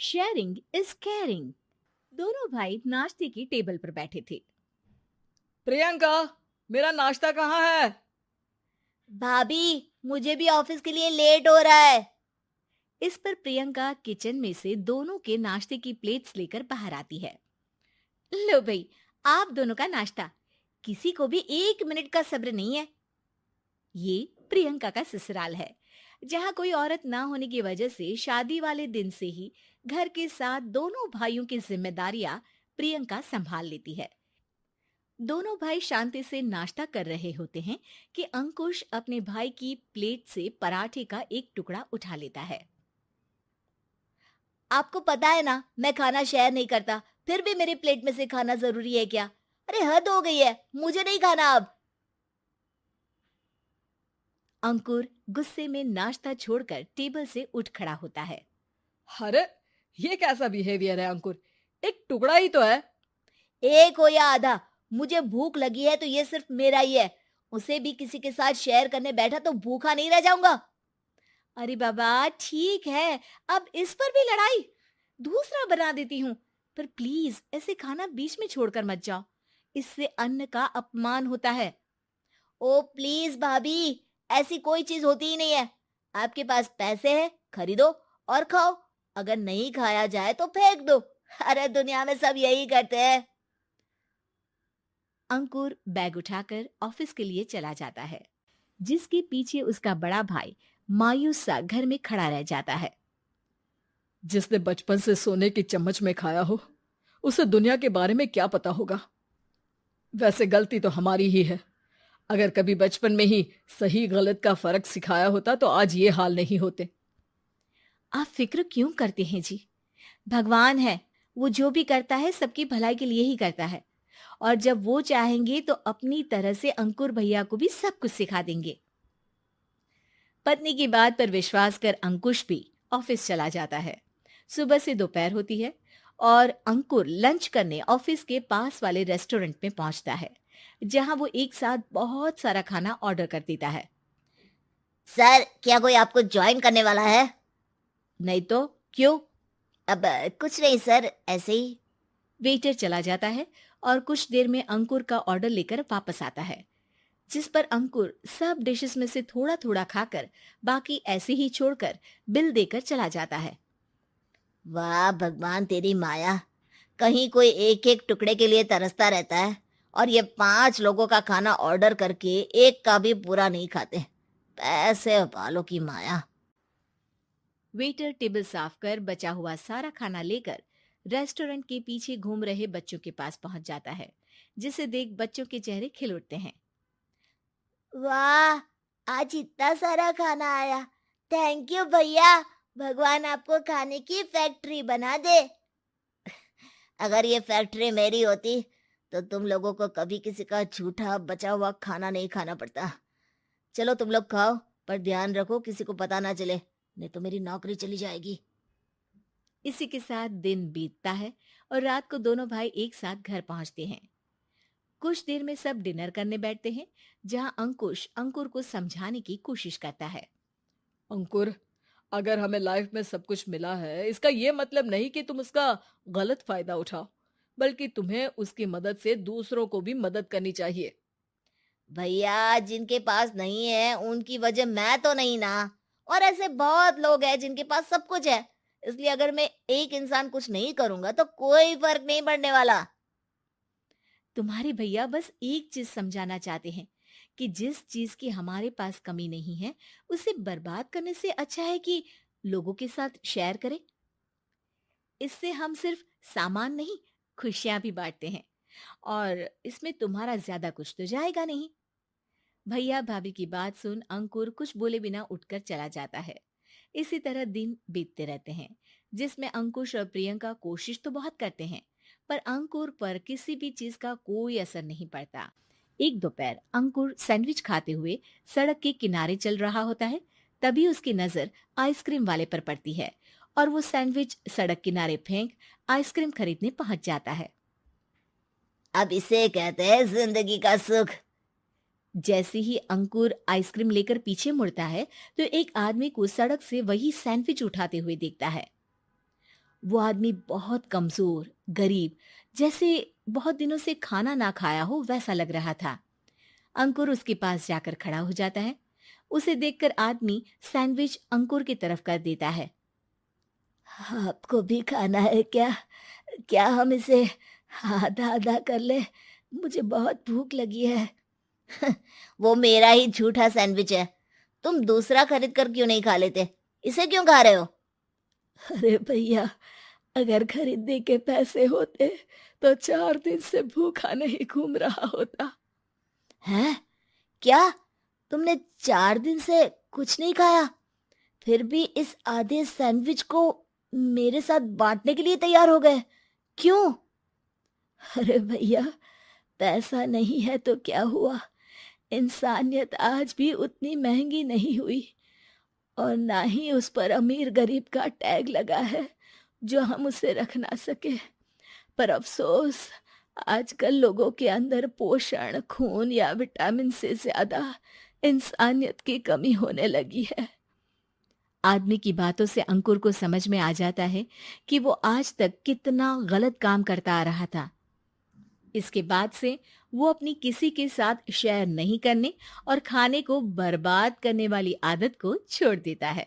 Sharing is caring. दोनों भाई नाश्ते की टेबल पर बैठे थे। प्रियंका, मेरा नाश्ता कहाँ है? भाभी, मुझे भी ऑफिस के लिए लेट हो रहा है। इस पर प्रियंका किचन में से दोनों के नाश्ते की प्लेट्स लेकर बाहर आती है। लो भाई, आप दोनों का नाश्ता। किसी को भी 1 मिनट का सब्र नहीं है। ये प्रियंका का ससुराल है, जहाँ कोई औरत ना होने की वजह से शादी वाले दिन से ही घर के साथ दोनों भाइयों की जिम्मेदारियां प्रियंका संभाल लेती है। दोनों भाई शांति से नाश्ता कर रहे होते हैं कि अंकुश अपने भाई की प्लेट से पराठे का एक टुकड़ा उठा लेता है। आपको पता है ना, मैं खाना शेयर नहीं करता, फिर भी मेरी प्लेट में से खाना जरूरी है क्या? अरे हद हो गई है, मुझे नहीं खाना अब। अंकुर गुस्से में नाश्ता छोड़कर टेबल से उठ खड़ा होता है। अरे, ये कैसा बिहेवियर है अंकुर? एक टुकड़ा ही तो है। एक हो या आधा, मुझे भूख लगी है तो ये सिर्फ मेरा ही है। उसे भी किसी के साथ शेयर करने बैठा तो भूखा नहीं रह जाऊंगा। अरे बाबा ठीक है, अब इस पर भी लड़ाई। दूसरा बना देती हूँ, पर प्लीज ऐसे खाना बीच में छोड़कर मत जाओ। इससे अन्न का अपमान होता है। ओ प्लीज भाभी, ऐसी कोई चीज होती ही नहीं है। आपके पास पैसे हैं, खरीदो और खाओ। अगर नहीं खाया जाए तो फेंक दो। अरे दुनिया में सब यही करते हैं। अंकुर बैग उठाकर ऑफिस के लिए चला जाता है, जिसके पीछे उसका बड़ा भाई मायूस सा घर में खड़ा रह जाता है। जिसने बचपन से सोने की चम्मच में खाया हो, उसे दुनिया के बारे में क्या पता होगा। वैसे गलती तो हमारी ही है। अगर कभी बचपन में ही सही गलत का फर्क सिखाया होता तो आज ये हाल नहीं होते। आप फिक्र क्यों करते हैं जी? भगवान है, वो जो भी करता है सबकी भलाई के लिए ही करता है। और जब वो चाहेंगे तो अपनी तरह से अंकुर भैया को भी सब कुछ सिखा देंगे। पत्नी की बात पर विश्वास कर अंकुश भी ऑफिस चला जाता है। सुबह से दोपहर होती है और अंकुर लंच करने ऑफिस के पास वाले रेस्टोरेंट में पहुंचता है, जहां वो एक साथ बहुत सारा खाना ऑर्डर कर देता है। सर, क्या कोई आपको ज्वाइन करने वाला है? नहीं तो क्यों? अब कुछ नहीं सर, ऐसे ही। वेटर चला जाता है और कुछ देर में अंकुर का ऑर्डर लेकर वापस आता है, जिस पर अंकुर सब डिशेस में से थोड़ा थोड़ा खाकर बाकी ऐसे ही छोड़कर बिल देकर चला जाता है। वाह भगवान, तेरी माया। कहीं कोई एक एक टुकड़े के लिए तरसता रहता है और ये 5 लोगों का खाना ऑर्डर करके एक का भी पूरा नहीं खाते। पैसे वालों की माया। वेटर टेबल साफ कर बचा हुआ सारा खाना लेकर रेस्टोरेंट के पीछे घूम रहे बच्चों के पास पहुंच जाता है, जिसे देख बच्चों के चेहरे खिल उठते हैं। वाह, आज इतना सारा खाना आया। थैंक यू भैया। भगवान आपको खाने की फैक्ट्री बना दे। अगर ये फैक्ट्री मेरी होती तो तुम लोगों को कभी किसी का झूठा बचा हुआ खाना नहीं खाना पड़ता। चलो तुम लोग खाओ, पर ध्यान रखो किसी को पता ना चले, नहीं तो मेरी नौकरी चली जाएगी। इसी के साथ दिन बीतता है और रात को दोनों भाई एक साथ घर पहुंचते हैं। कुछ देर में सब डिनर करने बैठते हैं, जहां अंकुश अंकुर को समझाने की कोशिश करता है। अंकुर, अगर हमें लाइफ में सब कुछ मिला है, इसका ये मतलब नहीं कि तुम उसका गलत फायदा उठाओ, बल्कि तुम्हें उसकी मदद से दूसरों को भी मदद करनी चाहिए। भैया, जिनके पास नहीं है उनकी वजह मैं तो नहीं ना। और ऐसे बहुत लोग हैं जिनके पास सब कुछ है। इसलिए अगर मैं एक इंसान कुछ नहीं करूंगा तो कोई फर्क नहीं पड़ने वाला। तुम्हारे भैया बस एक चीज समझाना चाहते हैं कि जिस चीज की हमारे पास कमी नहीं है, उसे बर्बाद करने से अच्छा है कि लोगों के साथ शेयर करें। इससे हम सिर्फ सामान नहीं, खुशियां भी बांटते हैं, और इसमें तुम्हारा ज्यादा कुछ तो जाएगा नहीं। भैया भाभी की बात सुन अंकुर कुछ बोले बिना उठकर चला जाता है। इसी तरह दिन बीतते रहते हैं, जिसमें अंकुश और प्रियंका कोशिश तो बहुत करते हैं, पर अंकुर पर किसी भी चीज का कोई असर नहीं पड़ता। एक दोपहर अंकुर सैंडविच खाते हुए सड़क के किनारे चल रहा होता है। तभी उसकी नजर आइसक्रीम वाले पर पड़ती है और वो सैंडविच सड़क किनारे फेंक आइसक्रीम खरीदने पहुंच जाता है। अब इसे कहते हैं जिंदगी का सुख। जैसे ही अंकुर आइसक्रीम लेकर पीछे मुड़ता है, तो एक आदमी को सड़क से वही सैंडविच उठाते हुए देखता है। वो आदमी बहुत कमजोर, गरीब, जैसे बहुत दिनों से खाना ना खाया हो वैसा लग रहा था। अंकुर उसके पास जाकर खड़ा हो जाता है। उसे देखकर आदमी सैंडविच अंकुर की तरफ कर देता है। आपको भी खाना है क्या? क्या हम इसे आधा आधा कर ले? मुझे बहुत भूख लगी है। वो मेरा ही झूठा सैंडविच है। तुम दूसरा खरीद कर क्यों नहीं खा लेते? इसे क्यों खा रहे हो? अरे भैया, अगर खरीदने के पैसे होते तो 4 दिन से भूखा नहीं घूम रहा होता। हैं? क्या? तुमने 4 दिन से कुछ नहीं खाया? फिर भी इस आधे सैंडविच को मेरे साथ बांटने के लिए तैयार हो गए? क्यों? अरे भैया, पैसा नहीं है तो क्या हुआ, इंसानियत आज भी उतनी महंगी नहीं हुई, और ना ही उस पर अमीर गरीब का टैग लगा है जो हम उसे रख ना सके। पर अफसोस, आजकल लोगों के अंदर पोषण, खून या विटामिन से ज्यादा इंसानियत की कमी होने लगी है। आदमी की बातों से अंकुर को समझ में आ जाता है कि वो आज तक कितना गलत काम करता आ रहा था। इसके बाद से वो अपनी किसी के साथ शेयर नहीं करने और खाने को बर्बाद करने वाली आदत को छोड़ देता है।